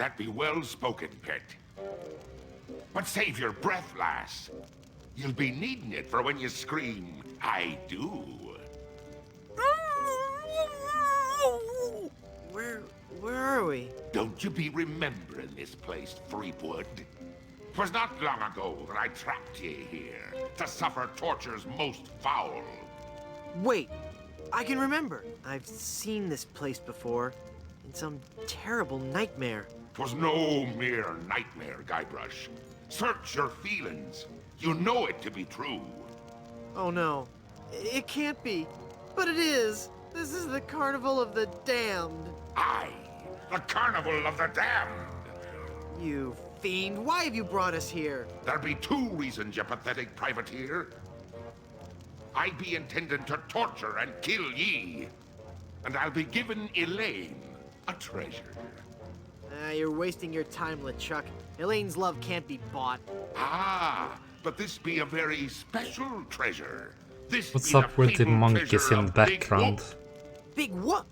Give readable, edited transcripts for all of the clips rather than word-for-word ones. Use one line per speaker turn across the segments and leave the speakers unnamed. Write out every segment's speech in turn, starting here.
That be well spoken, pet. But save your breath, lass. You'll be needing it for when you scream, I do.
Where are we?
Don't you be remembering this place, Threepwood? 'Twas not long ago that I trapped ye here to suffer tortures most foul.
Wait, I can remember. I've seen this place before. In some terrible nightmare.
'Twas no mere nightmare, Guybrush. Search your feelings. You know it to be true.
Oh no, it can't be. But it is. This is the Carnival of the Damned.
Aye, the Carnival of the Damned.
You fiend, why have you brought us here?
There be two reasons, you pathetic privateer. I be intending to torture and kill ye. And I'll be giving Elaine a treasure.
You're wasting your time, LeChuck. Elaine's love can't be bought.
Ah, but this be a very special treasure. This
What's
is
up
a
with the
fabled
monkeys
treasure
in the
of Big
background?
Whoop.
Big whoop!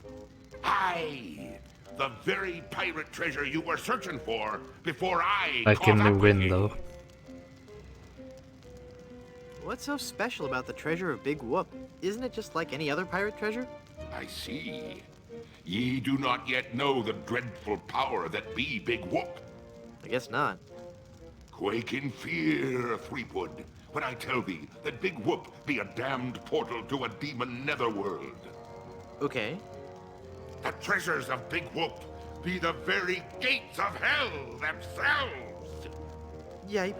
Aye, the very pirate treasure you were searching for before I
Like
caught
in the
up with you.
window.
What's so special about the treasure of Big Whoop? Isn't it just like any other pirate treasure?
I see. Ye do not yet know the dreadful power that be Big Whoop.
I guess not.
Quake in fear, Threepwood, when I tell thee that Big Whoop be a damned portal to a demon netherworld.
Okay.
The treasures of Big Whoop be the very gates of hell themselves.
Yipe.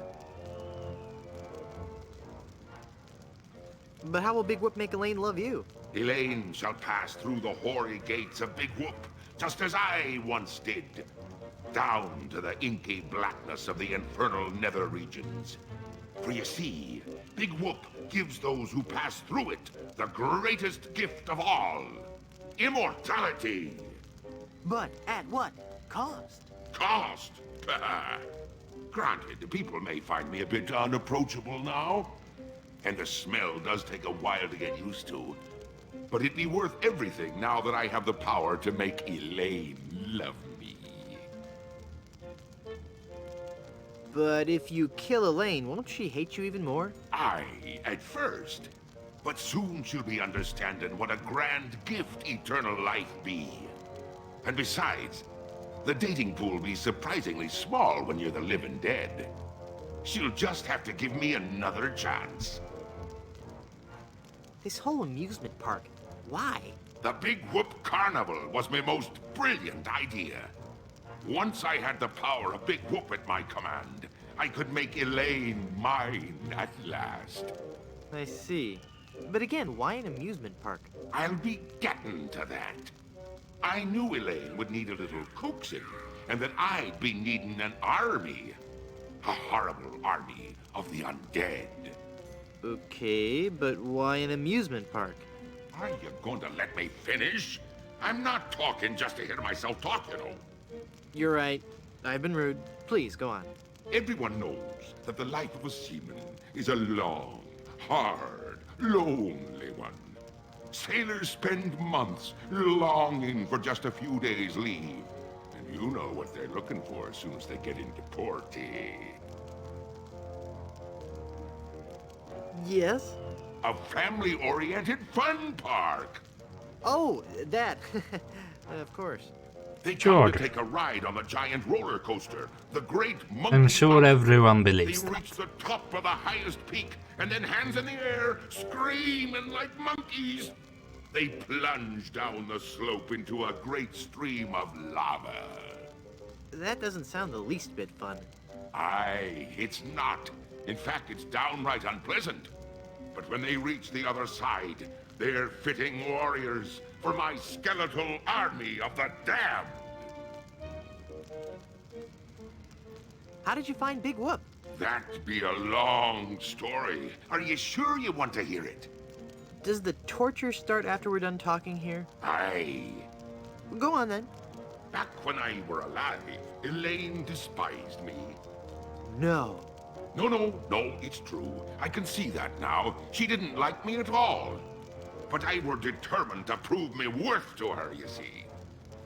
But how will Big Whoop make Elaine love you?
Elaine shall pass through the hoary gates of Big Whoop, just as I once did, down to the inky blackness of the infernal nether regions. For you see, Big Whoop gives those who pass through it the greatest gift of all, immortality.
But at what cost?
Cost? Granted, people may find me a bit unapproachable now, and the smell does take a while to get used to. But it'd be worth everything now that I have the power to make Elaine love me.
But if you kill Elaine, won't she hate you even more?
Aye, at first. But soon she'll be understanding what a grand gift eternal life be. And besides, the dating pool be surprisingly small when you're the living dead. She'll just have to give me another chance.
This whole amusement park, why?
The Big Whoop Carnival was my most brilliant idea. Once I had the power of Big Whoop at my command, I could make Elaine mine at last.
I see. But again, why an amusement park?
I'll be getting to that. I knew Elaine would need a little coaxing, and that I'd be needing an army. A horrible army of the undead.
Okay, but why an amusement park?
Are you going to let me finish? I'm not talking just to hear myself talk, you know.
You're right. I've been rude. Please, go on.
Everyone knows that the life of a seaman is a long, hard, lonely one. Sailors spend months longing for just a few days' leave. And you know what they're looking for as soon as they get into port, eh?
Yes?
A family-oriented fun park.
Oh, that. Of course.
They
Sure.
come to take a ride on the giant roller coaster, the Great Monkey.
I'm sure
Mountain.
everyone
They
believes that.
reach the top of the highest peak, and then hands in the air, screaming like monkeys. They plunge down the slope into a great stream of lava.
That doesn't sound the least bit fun.
Aye, it's not. In fact, it's downright unpleasant. But when they reach the other side, they're fitting warriors for my skeletal army of the damned.
How did you find Big Whoop?
That'd be a long story. Are you sure you want to hear it?
Does the torture start after we're done talking here?
Aye.
Go on then.
Back when I were alive, Elaine despised me.
No.
No, it's true. I can see that now. She didn't like me at all. But I were determined to prove me worth to her, you see.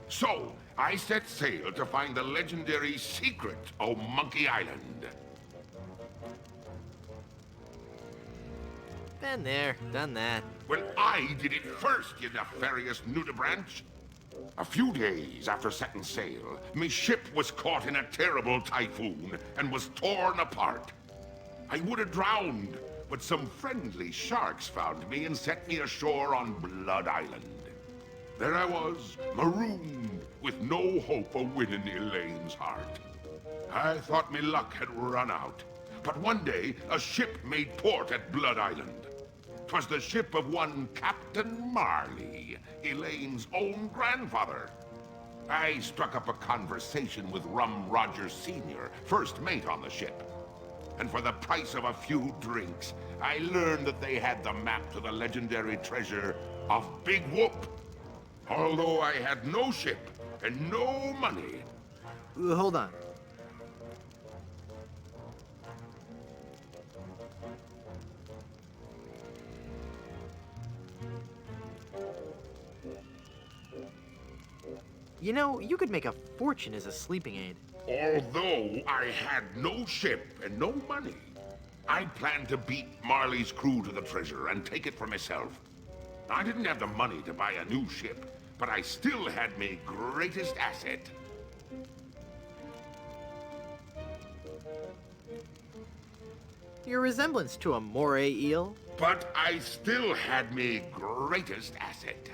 So, I set sail to find the legendary secret of Monkey Island.
Been there, done that.
Well, I did it first, you nefarious nudibranch. A few days after setting sail, my ship was caught in a terrible typhoon and was torn apart. I would have drowned, but some friendly sharks found me and set me ashore on Blood Island. There I was, marooned, with no hope of winning Elaine's heart. I thought my luck had run out, but one day a ship made port at Blood Island. 'Twas the ship of one Captain Marley, Elaine's own grandfather. I struck up a conversation with Rum Rogers Sr., first mate on the ship. And for the price of a few drinks, I learned that they had the map to the legendary treasure of Big Whoop. Although I had no ship and no money.
Hold on. You know, you could make a fortune as a sleeping aid.
Although I had no ship and no money, I planned to beat Marley's crew to the treasure and take it for myself. I didn't have the money to buy a new ship, but I still had my greatest asset.
Your resemblance to a moray eel?
But I still had my greatest asset.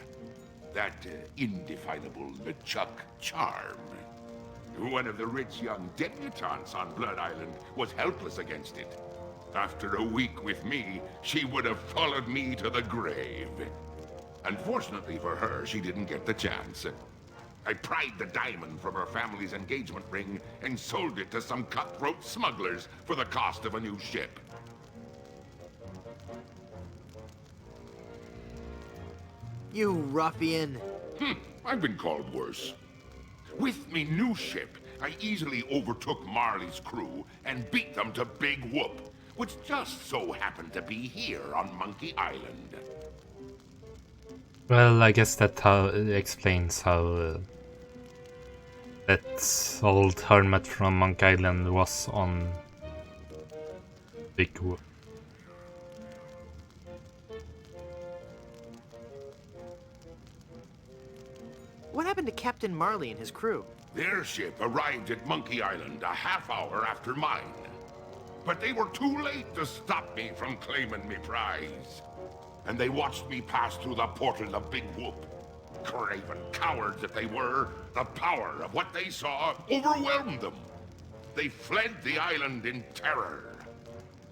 That indefinable LeChuck charm. One of the rich young debutantes on Blood Island was helpless against it. After a week with me, she would have followed me to the grave. Unfortunately for her, she didn't get the chance. I pried the diamond from her family's engagement ring and sold it to some cutthroat smugglers for the cost of a new ship.
You ruffian.
I've been called worse. With me new ship, I easily overtook Marley's crew and beat them to Big Whoop, which just so happened to be here on Monkey Island.
Well, I guess that explains how that old hermit from Monkey Island was on Big Whoop.
What happened to Captain Marley and his crew?
Their ship arrived at Monkey Island a half hour after mine. But they were too late to stop me from claiming me prize. And they watched me pass through the portal of Big Whoop. Craven cowards that they were, the power of what they saw overwhelmed them. They fled the island in terror.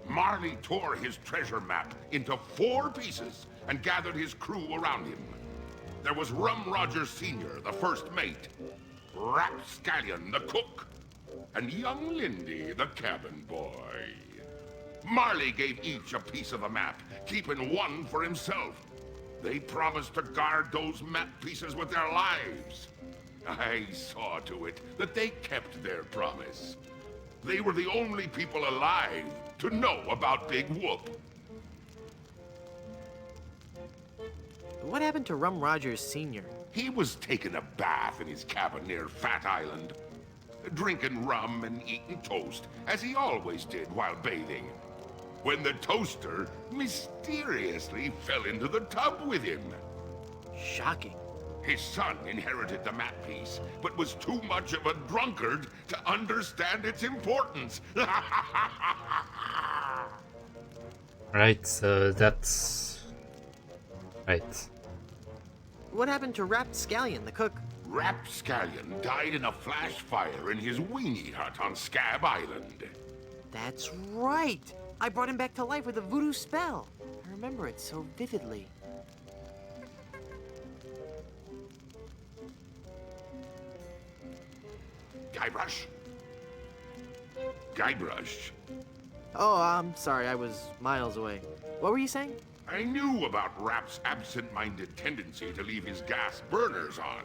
Marley tore his treasure map into 4 pieces and gathered his crew around him. There was Rum Rogers Sr., the first mate, Rapscallion, the cook, and young Lindy, the cabin boy. Marley gave each a piece of the map, keeping one for himself. They promised to guard those map pieces with their lives. I saw to it that they kept their promise. They were the only people alive to know about Big Whoop.
What happened to Rum Rogers Sr.?
He was taking a bath in his cabin near Fat Island, drinking rum and eating toast, as he always did while bathing, when the toaster mysteriously fell into the tub with him.
Shocking.
His son inherited the map piece, but was too much of a drunkard to understand its importance.
Right, so that's... Right.
What happened to Rapscallion, the cook?
Rapscallion died in a flash fire in his weenie hut on Scab Island.
That's right. I brought him back to life with a voodoo spell. I remember it so vividly.
Guybrush? Guybrush?
Oh, I'm sorry. I was miles away. What were you saying?
I knew about Rap's absent-minded tendency to leave his gas burners on.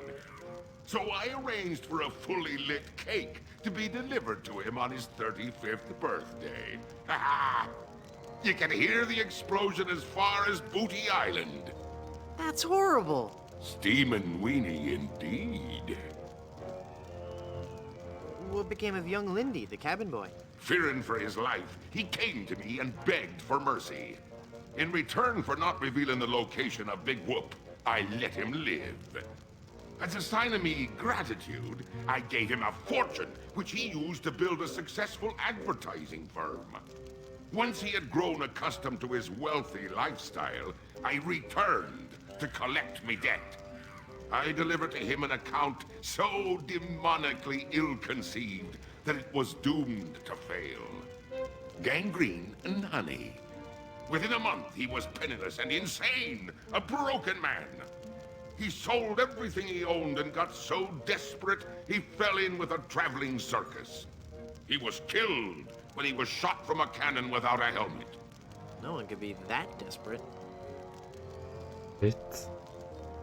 So I arranged for a fully lit cake to be delivered to him on his 35th birthday. Ha ha! You can hear the explosion as far as Booty Island.
That's horrible.
Steamin' weenie indeed.
What became of young Lindy, the cabin boy?
Fearing for his life, he came to me and begged for mercy. In return for not revealing the location of Big Whoop, I let him live. As a sign of me gratitude, I gave him a fortune, which he used to build a successful advertising firm. Once he had grown accustomed to his wealthy lifestyle, I returned to collect me debt. I delivered to him an account so demonically ill-conceived that it was doomed to fail. Gangrene and honey. Within a month, he was penniless and insane, a broken man. He sold everything he owned and got so desperate, he fell in with a traveling circus. He was killed when he was shot from a cannon without a helmet.
No one could be that desperate.
Wait.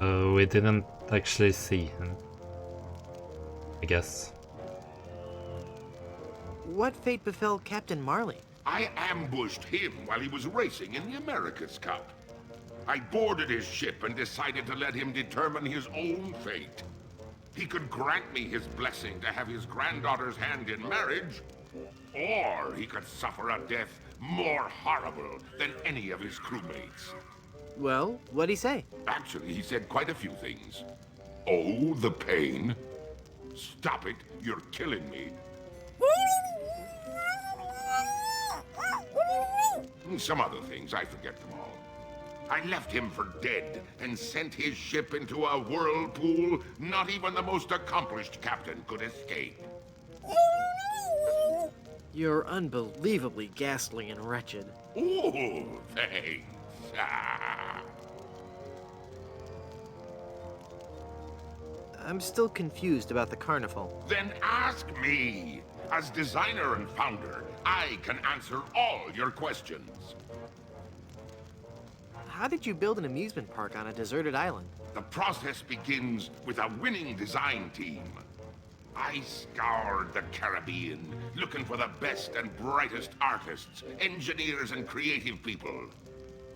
We didn't actually see him. I guess.
What fate befell Captain Marley?
I ambushed him while he was racing in the America's Cup. I boarded his ship and decided to let him determine his own fate. He could grant me his blessing to have his granddaughter's hand in marriage, or he could suffer a death more horrible than any of his crewmates.
Well, what'd he say?
Actually, he said quite a few things. Oh, the pain. Stop it, you're killing me. And some other things, I forget them all. I left him for dead and sent his ship into a whirlpool not even the most accomplished captain could escape.
You're unbelievably ghastly and wretched.
Ooh, thanks. Ah.
I'm still confused about the carnival.
Then ask me. As designer and founder, I can answer all your questions.
How did you build an amusement park on a deserted island?
The process begins with a winning design team. I scoured the Caribbean, looking for the best and brightest artists, engineers, and creative people.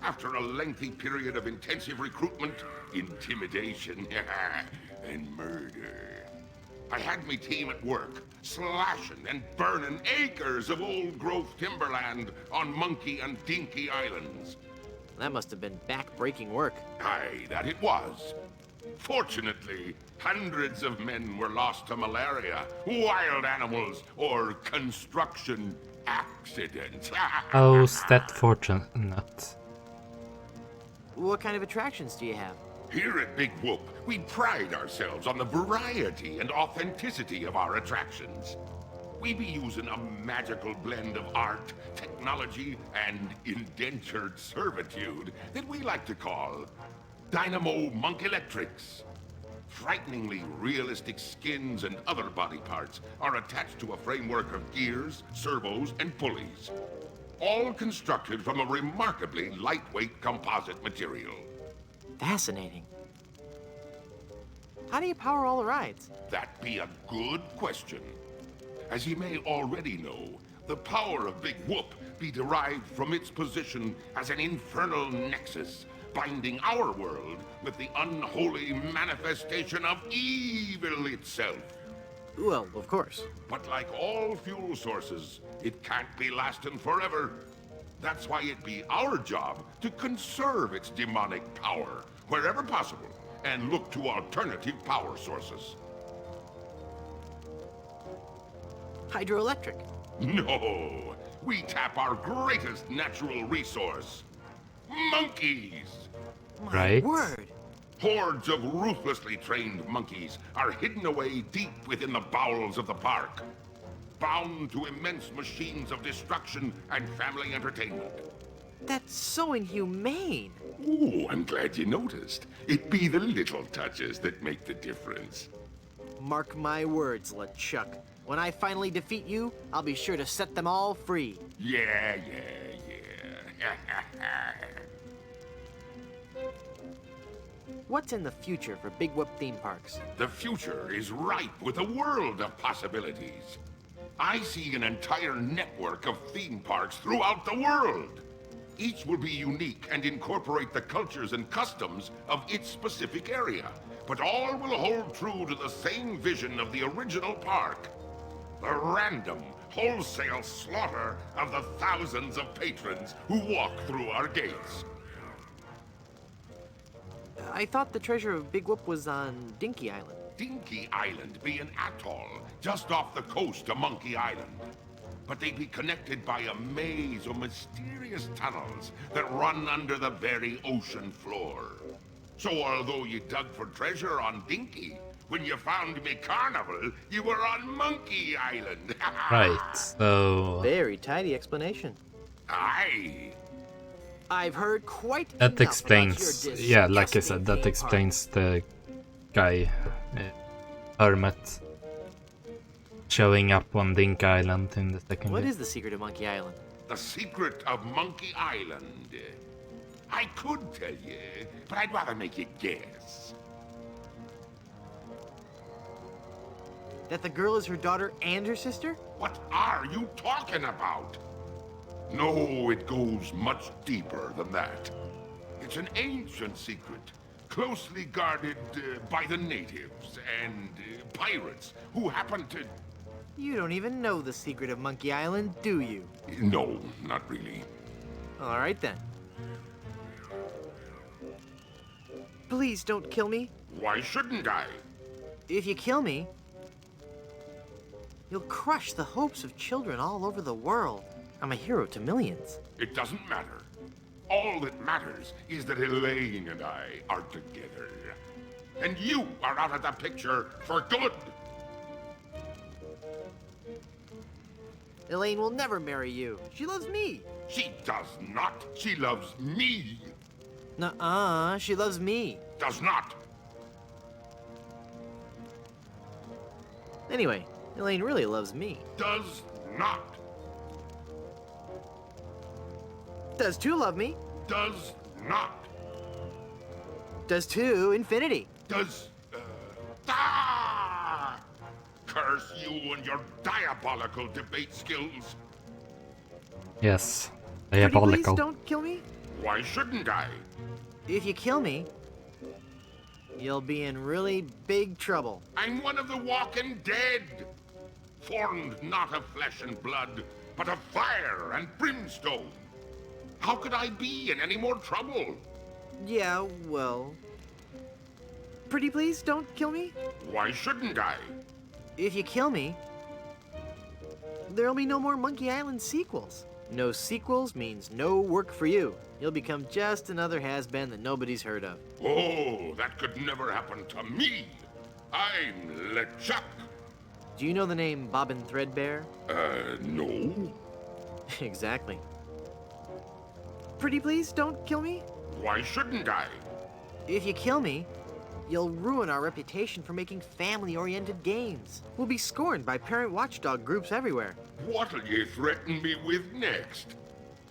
After a lengthy period of intensive recruitment, intimidation, and murder, I had my team at work, slashing and burning acres of old-growth timberland on Monkey and Dinky Islands.
That must have been back-breaking work.
Aye, that it was. Fortunately, hundreds of men were lost to malaria, wild animals, or construction accidents.
How's that fortunate?
What kind of attractions do you have?
Here at Big Whoop, we pride ourselves on the variety and authenticity of our attractions. We be using a magical blend of art, technology, and indentured servitude that we like to call Dynamo Monk Electrics. Frighteningly realistic skins and other body parts are attached to a framework of gears, servos, and pulleys, all constructed from a remarkably lightweight composite material.
Fascinating. How do you power all the rides?
That be a good question. As you may already know, the power of Big Whoop be derived from its position as an infernal nexus, binding our world with the unholy manifestation of evil itself.
Well, of course.
But like all fuel sources, it can't be lasting forever. That's why it be our job to conserve its demonic power wherever possible and look to alternative power sources.
Hydroelectric.
No, we tap our greatest natural resource, monkeys.
My
Right.
word.
Hordes of ruthlessly trained monkeys are hidden away deep within the bowels of the park, bound to immense machines of destruction and family entertainment.
That's so inhumane.
Ooh, I'm glad you noticed. It be the little touches that make the difference.
Mark my words, LeChuck. When I finally defeat you, I'll be sure to set them all free.
Yeah.
What's in the future for Big Whoop theme parks?
The future is ripe with a world of possibilities. I see an entire network of theme parks throughout the world. Each will be unique and incorporate the cultures and customs of its specific area, but all will hold true to the same vision of the original park. The random, wholesale slaughter of the thousands of patrons who walk through our gates.
I thought the treasure of Big Whoop was on Dinky Island.
Dinky Island be an atoll just off the coast of Monkey Island. But they be connected by a maze of mysterious tunnels that run under the very ocean floor. So although you dug for treasure on Dinky, when you found me carnival, you were on Monkey Island.
Right, so
Very tidy explanation.
Aye.
I've heard quite
that
enough about
explains,
your
yeah, like I
disgusting
said, that
theme
explains the guy, Hermit, showing up on Dink Island in the second
park. What
game.
is the secret of Monkey Island?
The secret of Monkey Island. I could tell you, but I'd rather make you guess.
That the girl is her daughter and her sister?
What are you talking about? No, it goes much deeper than that. It's an ancient secret, closely guarded by the natives and pirates who happen to...
You don't even know the secret of Monkey Island, do you?
No, not really.
All right then. Please don't kill me.
Why shouldn't I?
If you kill me, you'll crush the hopes of children all over the world. I'm a hero to millions.
It doesn't matter. All that matters is that Elaine and I are together. And you are out of the picture for good.
Elaine will never marry you. She loves me.
She does not. She loves me.
Nuh-uh, she loves me.
Does not.
Anyway, Elaine really loves me.
Does not.
Does two love me?
Does not.
Does two infinity?
Does... Ah! Curse you and your diabolical debate skills.
Yes,
Pretty
diabolical.
please don't kill me.
Why shouldn't I?
If you kill me, you'll be in really big trouble.
I'm one of the walking dead. Formed not of flesh and blood, but of fire and brimstone. How could I be in any more trouble?
Yeah, well... Pretty please don't kill me.
Why shouldn't I?
If you kill me, there'll be no more Monkey Island sequels. No sequels means no work for you. You'll become just another has-been that nobody's heard of.
Oh, that could never happen to me. I'm LeChuck.
Do you know the name Bobbin Threadbare?
No.
Exactly. Pretty please don't kill me.
Why shouldn't I?
If you kill me, you'll ruin our reputation for making family-oriented games. We'll be scorned by parent watchdog groups everywhere.
What'll you threaten me with next?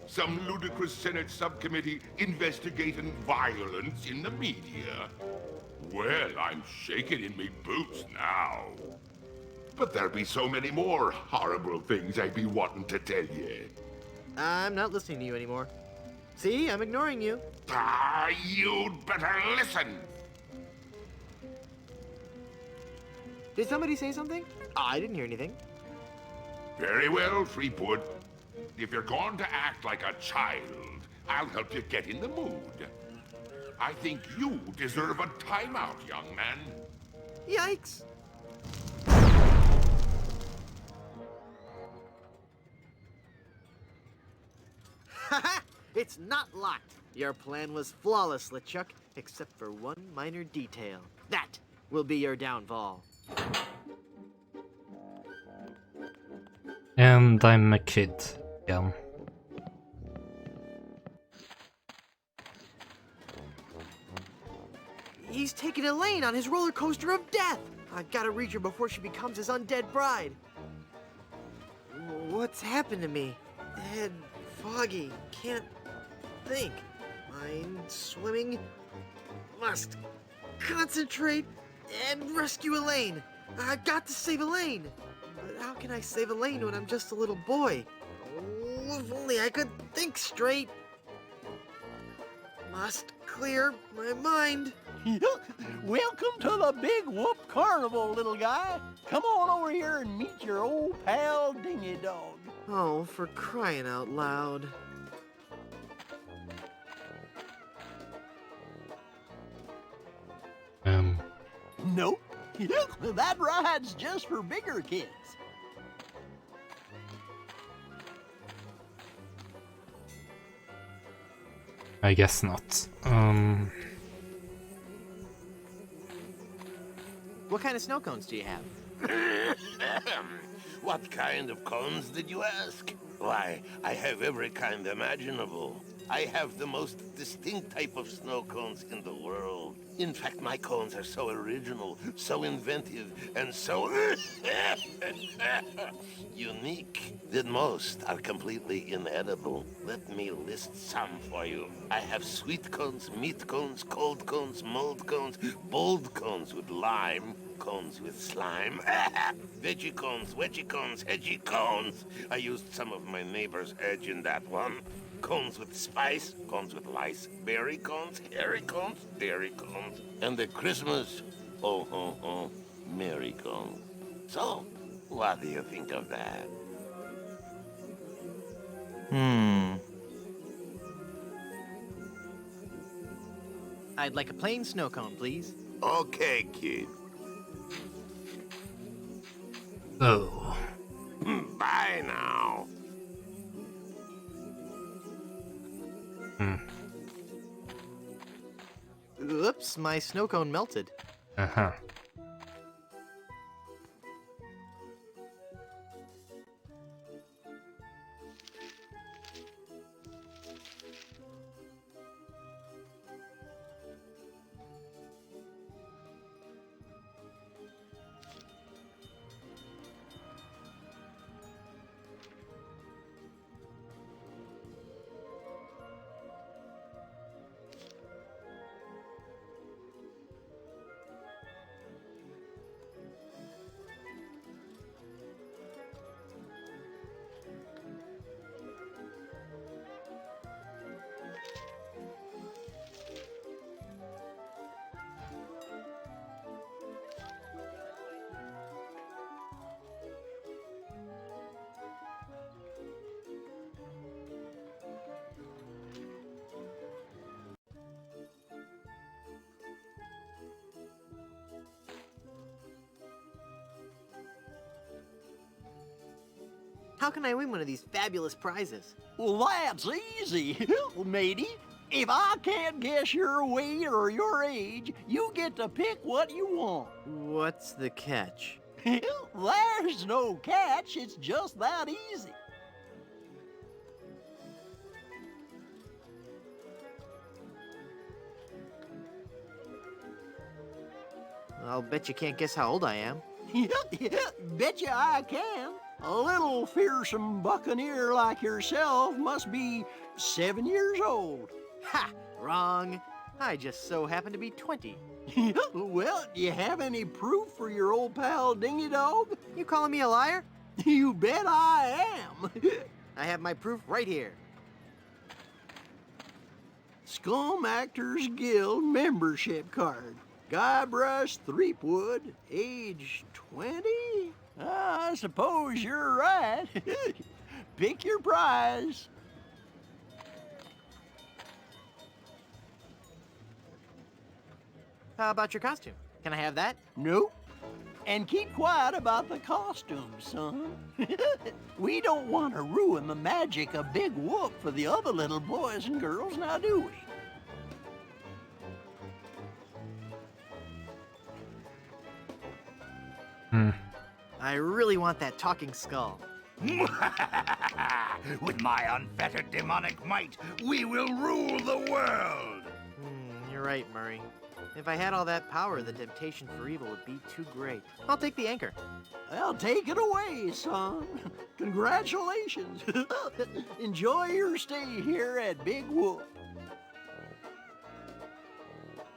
Some ludicrous Senate subcommittee investigating violence in the media? Well, I'm shaking in me boots now. But there be so many more horrible things I be wanting to tell you.
I'm not listening to you anymore. See, I'm ignoring you.
Ah, you'd better listen.
Did somebody say something? I didn't hear anything.
Very well, Threepwood. If you're going to act like a child, I'll help you get in the mood. I think you deserve a timeout, young man.
Yikes! Haha! It's not locked. Your plan was flawless, LeChuck, except for one minor detail. That will be your downfall.
And I'm a kid again.
He's taken Elaine on his roller coaster of death. I've got to reach her before she becomes his undead bride. What's happened to me? Head foggy. Can't think. Mind swimming. Must concentrate and rescue Elaine. I've got to save Elaine. But how can I save Elaine when I'm just a little boy? Oh, if only I could think straight. Must clear my mind.
Welcome to the Big Whoop Carnival, little guy. Come on over here and meet your old pal Dingy Dog.
Oh, for crying out loud.
Nope. That ride's just for bigger kids.
I guess not.
What kind of snow cones do you have?
What kind of cones did you ask? Why, I have every kind imaginable. I have the most distinct type of snow cones in the world. In fact, my cones are so original, so inventive, and so unique that most are completely inedible. Let me list some for you. I have sweet cones, meat cones, cold cones, mold cones, bold cones with lime, cones with slime, veggie cones, wedgie cones, edgy cones. I used some of my neighbor's edge in that one. Cones with spice, cones with lice, berry cones, hairy cones, dairy cones, and the Christmas, merry cones. So, what do you think of that?
I'd like a plain snow cone, please.
Okay, kid.
Oh.
Bye now.
Oops, my snow cone melted.
Uh-huh.
How can I win one of these fabulous prizes?
Well, that's easy, matey. If I can't guess your weight or your age, you get to pick what you want.
What's the catch?
There's no catch, it's just that easy.
I'll bet you can't guess how old I am.
Betcha I can. A little fearsome buccaneer like yourself must be 7 years old.
Ha! Wrong. I just so happen to be 20.
Well, do you have any proof for your old pal Dingy Dog?
You calling me a liar?
You bet I am.
I have my proof right here.
Scum Actors Guild membership card. Guybrush Threepwood, age 20? I suppose you're right. Pick your prize.
How about your costume? Can I have that?
Nope. And keep quiet about the costume, son. We don't want to ruin the magic of Big Whoop for the other little boys and girls, now do we?
I really want that talking skull.
With my unfettered demonic might, we will rule the world!
You're right, Murray. If I had all that power, the temptation for evil would be too great. I'll take the anchor.
Well, take it away, son. Congratulations. Enjoy your stay here at Big Whoop.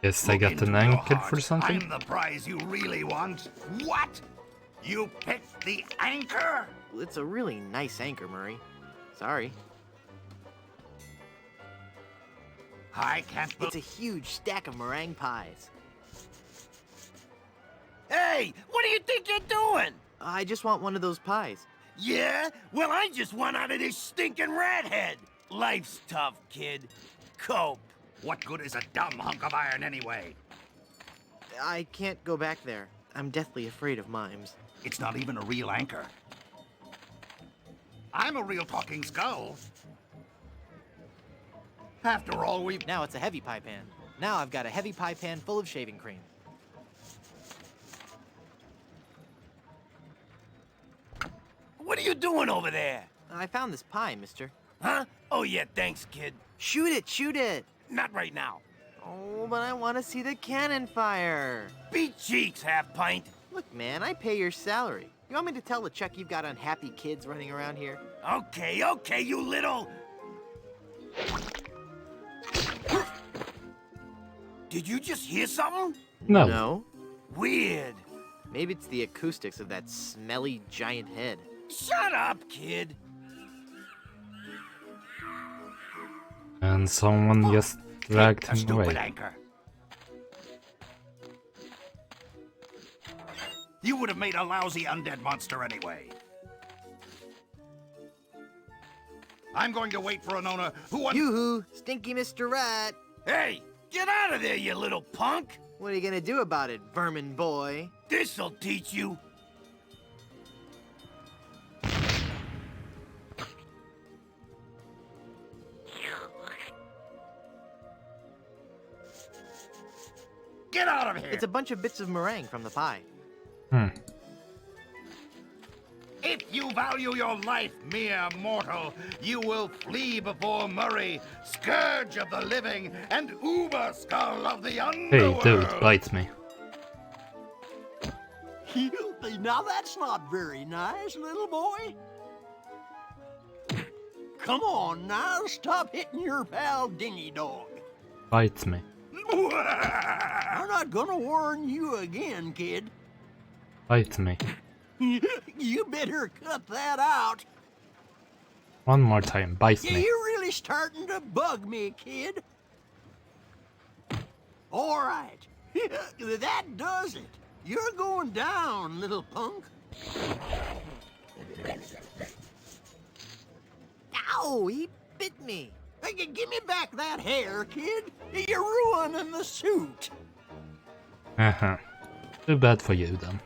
Guess I
Look
got
into
an
your
anchor
heart.
for something.
I'm the prize you really want. What? You picked the anchor?
Well, it's a really nice anchor, Murray. Sorry.
I can't
It's a huge stack of meringue pies.
Hey, what do you think you're doing?
I just want one of those pies.
Yeah? Well, I just want out of this stinking rat head. Life's tough, kid. Cope.
What good is a dumb hunk of iron anyway?
I can't go back there. I'm deathly afraid of mimes.
It's not even a real anchor. I'm a real talking skull. After all, we've...
Now it's a heavy pie pan. Now I've got a heavy pie pan full of shaving cream.
What are you doing over there?
I found this pie, mister.
Huh? Oh, yeah, thanks, kid.
Shoot it, shoot it!
Not right now.
Oh, but I want to see the cannon fire.
Beat cheeks, half-pint.
Look, man, I pay your salary. You want me to tell the Chuck you've got unhappy kids running around here?
Okay, okay, you little... Did you just hear something?
No.
No?
Weird.
Maybe it's the acoustics of that smelly giant head.
Shut up, kid.
And someone just dragged
a
him
stupid
away.
anchor. You would have made a lousy undead monster anyway. I'm going to wait for an owner who wants...
Yoo-hoo, stinky Mr. Rat.
Hey, get out of there, you little punk.
What are you gonna do about it, vermin boy?
This'll teach you.
Get out of here!
It's a bunch of bits of meringue from the pie.
If you value your life, mere mortal, you will flee before Murray, scourge of the living, and uber skull of the
Hey,
underworld.
dude, bite me.
Now that's not very nice, little boy. Come on now, stop hitting your pal Dingy Dog.
Bite me.
I'm not gonna warn you again, kid.
Bite me.
You better cut that out.
One more time. Bite
Yeah,
me.
you're really starting to bug me, kid. All right. That does it. You're going down, little punk.
Ow, he bit me.
Hey, give me back that hair, kid. You're ruining the suit.
Uh-huh. Too bad for you, then.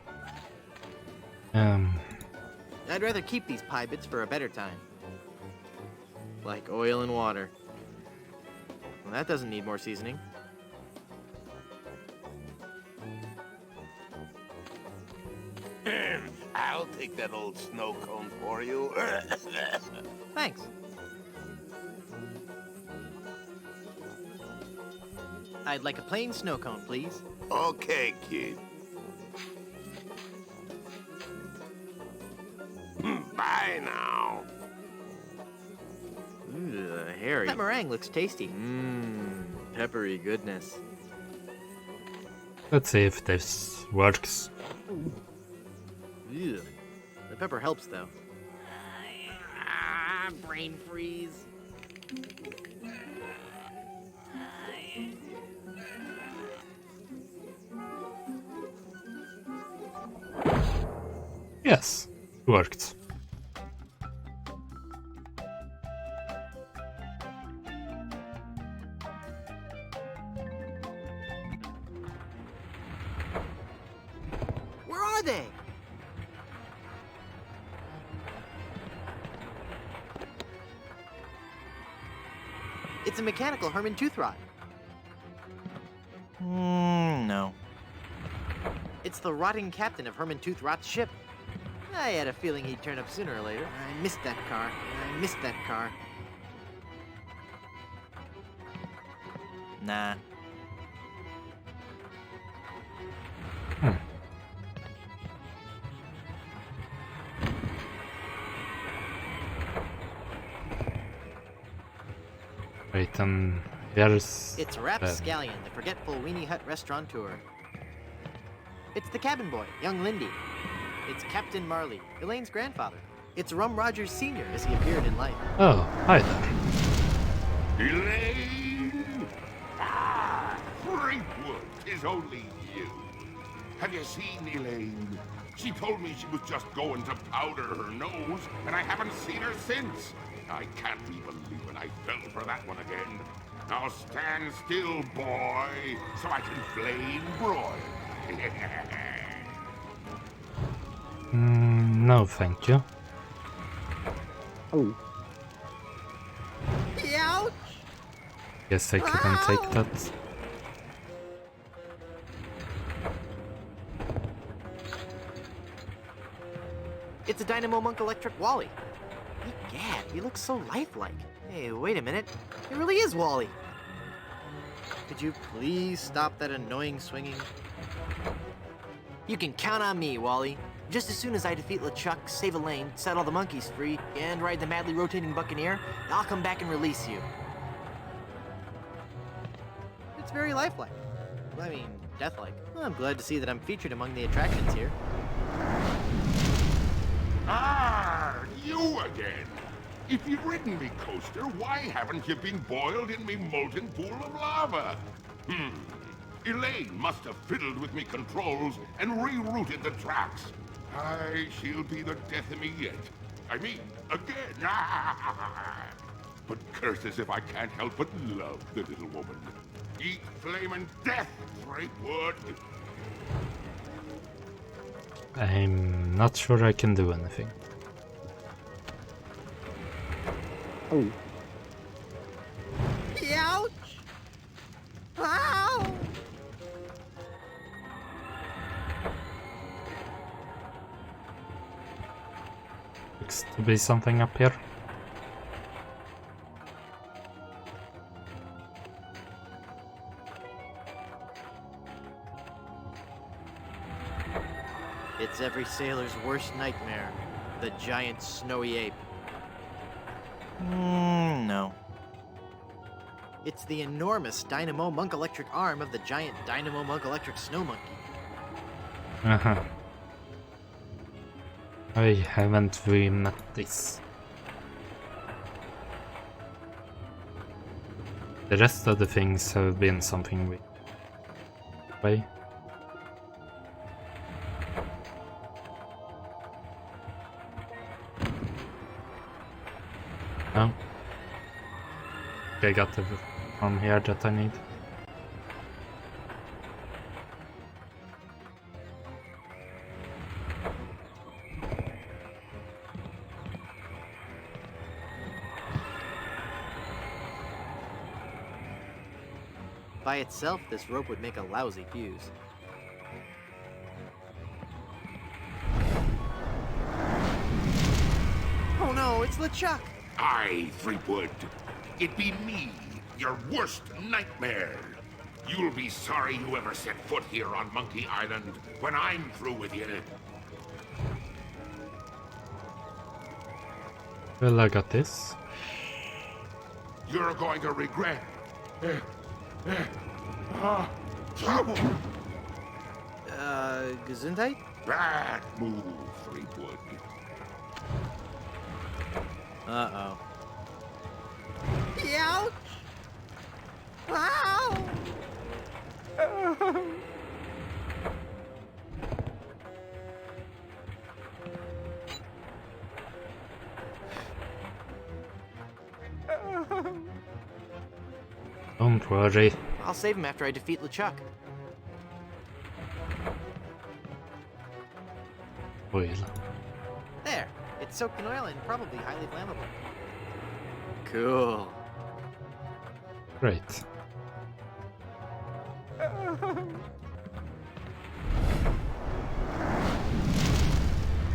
I'd rather keep these pie bits for a better time. Like oil and water. Well, that doesn't need more seasoning.
I'll take that old snow cone for you.
Thanks. I'd like a plain snow cone, please.
Okay, kid. Bye now.
Ooh, hairy. That meringue looks tasty. Mmm, peppery goodness.
Let's see if this works.
Ew. The pepper helps, though. Brain freeze.
Yes, worked.
Where are they? It's a mechanical Herman tooth rod. No. It's the rotting captain of Herman Tooth Rot's ship. I had a feeling he'd turn up sooner or later. I missed that car. I missed that car. Nah.
Wait, here's...
It's Rapscallion, the forgetful weenie hut restaurateur. It's the cabin boy, young Lindy. It's Captain Marley, Elaine's grandfather. It's Rum Rogers Sr. as he appeared in life.
Oh, hi there.
Elaine! Ah, Brinkwood, 'tis only you. Have you seen Elaine? She told me she was just going to powder her nose, and I haven't seen her since. I can't be believing I fell for that one again. Now stand still, boy, so I can flame broil.
No, thank you.
Ouch!
Guess I couldn't take that.
It's a Dynamo Monk Electric Wally. Egad, he looks so lifelike. Hey, wait a minute. It really is Wally. Could you please stop that annoying swinging? You can count on me, Wally. Just as soon as I defeat LeChuck, save Elaine, set all the monkeys free, and ride the madly rotating Buccaneer, I'll come back and release you. It's very lifelike. I mean, deathlike. I'm glad to see that I'm featured among the attractions here.
Ah, you again. If you've ridden me, Coaster, why haven't you been boiled in me molten pool of lava? Elaine must have fiddled with me controls and rerouted the tracks. Aye, she'll be the death of me yet. I mean, again. But curses if I can't help but love the little woman. Eat flamin' death, Threepwood.
I'm not sure I can do anything.
Ouch! Ow!
Looks to be something up here.
It's every sailor's worst nightmare. The giant snowy ape. No. It's the enormous Dynamo Monk Electric arm of the giant Dynamo Monk Electric Snow Monkey.
Uh-huh. I haven't really met this. The rest of the things have been something weird. Way. Oh. I got the one here that I need.
By itself, this rope would make a lousy fuse. Oh no, it's LeChuck!
Aye, Threepwood. It be me, your worst nightmare. You'll be sorry you ever set foot here on Monkey Island when I'm through with you.
Well, I got this.
You're going to regret. Trouble.
Gesundheit?
Bad move, Threepwood.
Uh-oh. Ouch! Ow!
Don't worry.
I'll save him after I defeat LeChuck.
Oil.
There. It's soaked in oil and probably highly flammable. Cool.
Great.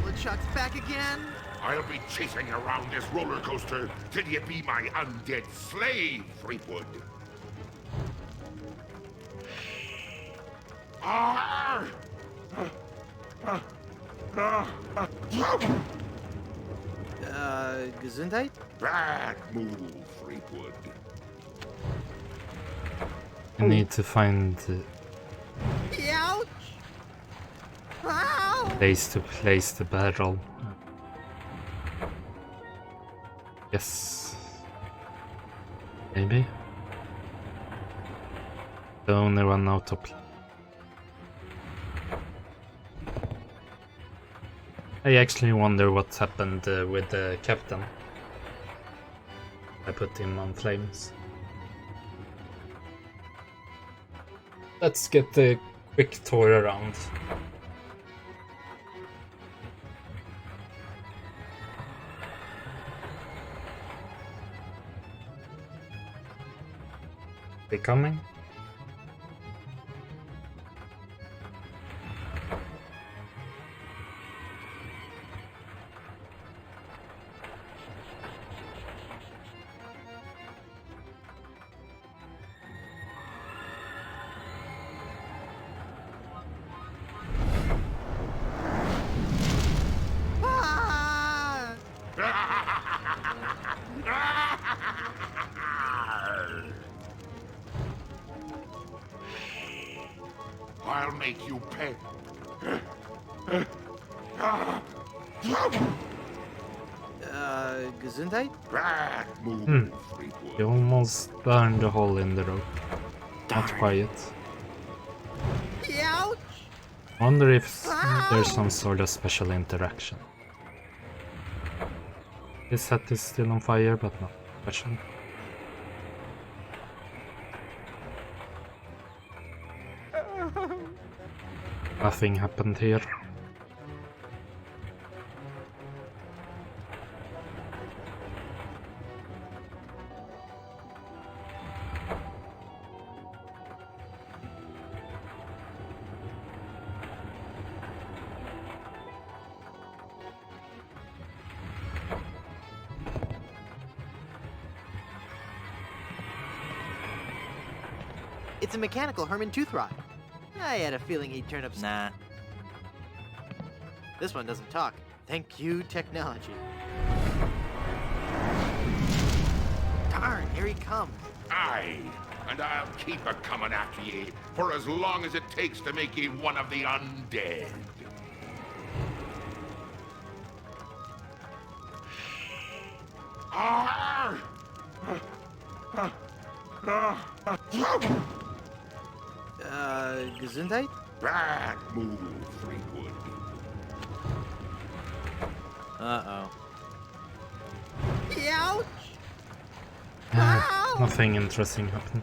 LeChuck's back again?
I'll be chasing you around this roller coaster till you be my undead slave, Threepwood. Ah!
Gesundheit?
Bad move, Threepwood.
I need to find the
Ouch! Ow!
place to place the barrel. Yes. Maybe. The only one out of I actually wonder what happened with the captain. I put him on flames. Let's get a quick tour around. They coming?
Ah!
I'll make you pay.
Gesundheit?
Bad move, Fleetwood.
You almost burned a hole in the rope. Not quiet.
Ouch!
Wonder if there's some sort of special interaction. His hat is still on fire, but not special. Nothing happened here.
It's a mechanical Herman tooth rod. I had a feeling he'd turn up.
Nah.
This one doesn't talk. Thank you, technology. Darn, here he comes.
Aye, and I'll keep a coming after ye for as long as it takes to make ye one of the undead. Arr!
Gesundheit?
Bad move, Fleetwood.
Uh-oh. Ouch!
Nothing interesting happened.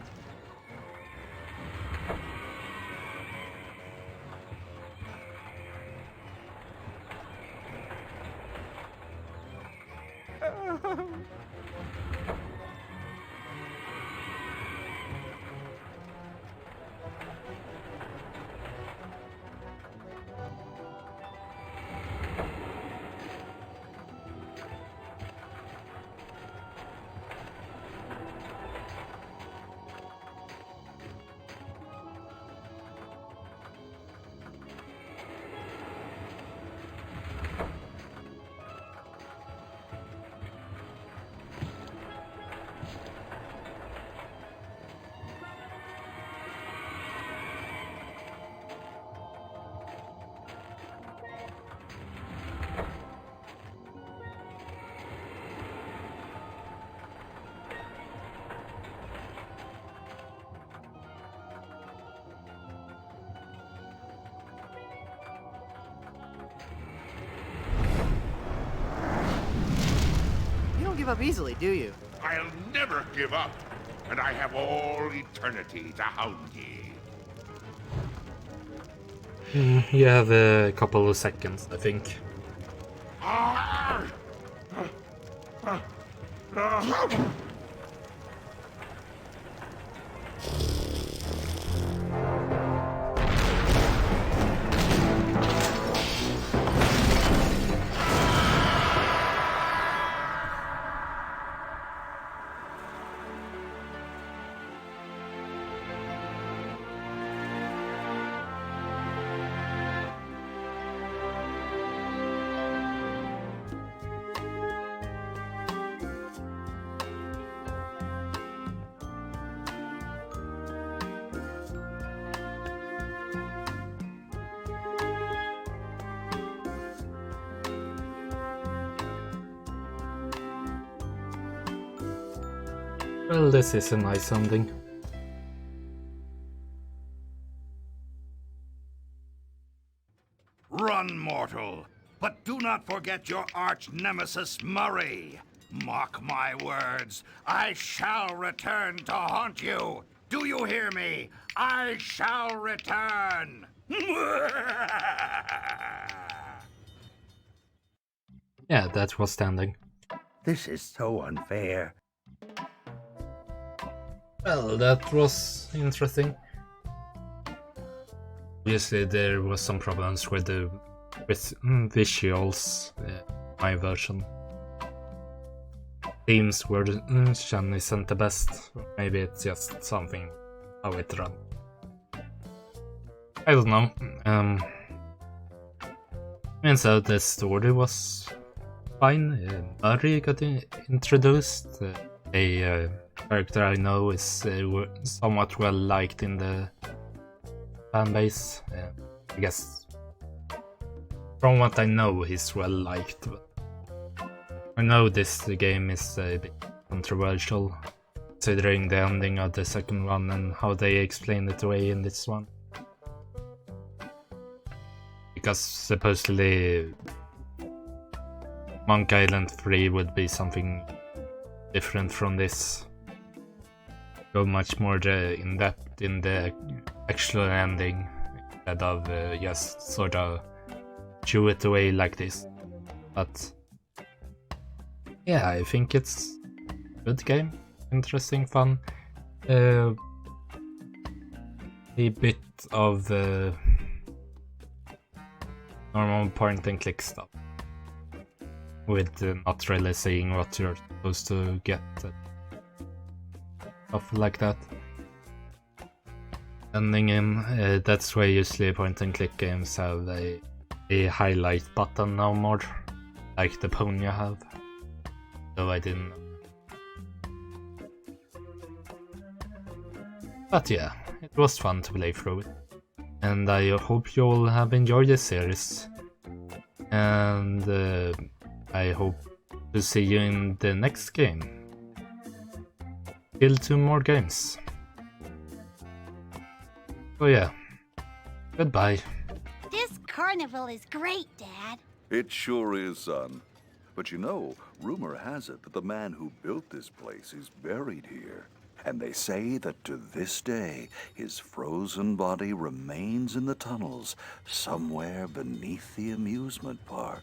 You don't give up easily, do you?
I'll never give up, and I have all eternity to hound ye.
You have a couple of seconds, I think.
Arr!
Well, this is a nice ending.
Run, mortal. but do not forget your arch nemesis Murray. Mark my words, I shall return to haunt you. Do you hear me? I shall return.
Yeah, that was standing.
This is so unfair.
Well, that was interesting. Obviously, there was some problems with the visuals, my version. Themes were isn't the best. Maybe it's just something how it run. I don't know. And so the story was fine. Murray got introduced. A character I know is somewhat well liked in the fan base. I guess from what I know, he's well liked. But I know this game is a bit controversial, considering the ending of the second one and how they explain it away in this one. Because supposedly Monk Island 3 would be something different from this. Go much more in depth in the actual ending instead of just sort of chew it away like this. But yeah, I think it's a good game, interesting, fun. A bit of normal point and click stuff, with not really seeing what you're supposed to get, stuff like that. Ending in, that's why usually point and click games have a highlight button now more, like the Pony have. Though I didn't know. But yeah, it was fun to play through it. And I hope you all have enjoyed this series. And I hope to see you in the next game. Still 2 more games. So yeah, goodbye.
This carnival is great, Dad.
It sure is, son. But you know, rumor has it that the man who built this place is buried here. And they say that to this day, his frozen body remains in the tunnels somewhere beneath the amusement park.